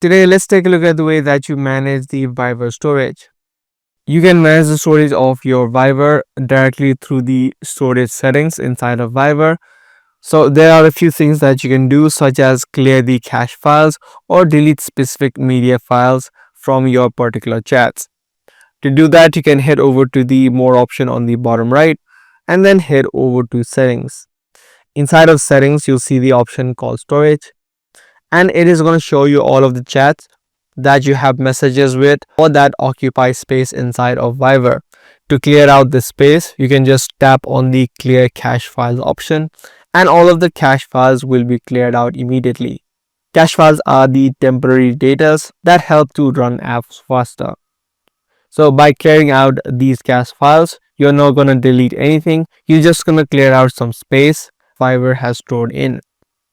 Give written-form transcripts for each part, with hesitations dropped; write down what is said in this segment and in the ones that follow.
Today, let's take a look at the way that you manage the Viber storage. You can manage the storage of your Viber directly through the storage settings inside of Viber. So there are a few things that you can do, such as clear the cache files or delete specific media files from your particular chats. To do that, you can head over to the more option on the bottom right and then head over to settings. Inside of settings, you'll see the option called storage, and it is going to show you all of the chats that you have messages with or that occupy space inside of Viber. To clear out this space, you can just tap on the clear cache files option and all of the cache files will be cleared out immediately. Cache files are the temporary data that help to run apps faster. So by clearing out these cache files, you're not going to delete anything. You're just going to clear out some space Viber has stored in.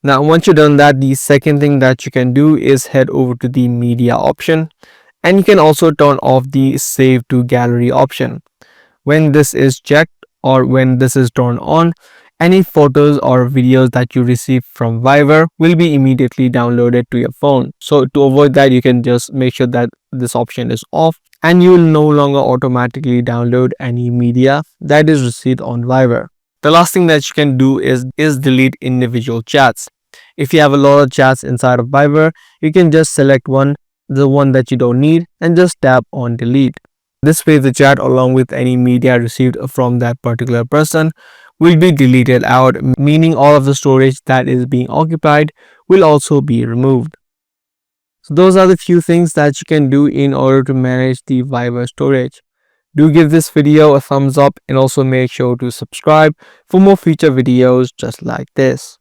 Now, once you've done that, the second thing that you can do is head over to the media option, and you can also turn off the save to gallery option. When this is checked or when this is turned on, any photos or videos that you receive from Viber will be immediately downloaded to your phone. So to avoid that, you can just make sure that this option is off and you will no longer automatically download any media that is received on Viber. The last thing that you can do is delete individual chats. If you have a lot of chats inside of Viber, you can just select the one that you don't need, and just tap on delete. This way the chat along with any media received from that particular person will be deleted out, meaning all of the storage that is being occupied will also be removed. So those are the few things that you can do in order to manage the Viber storage. Do give this video a thumbs up and also make sure to subscribe for more future videos just like this.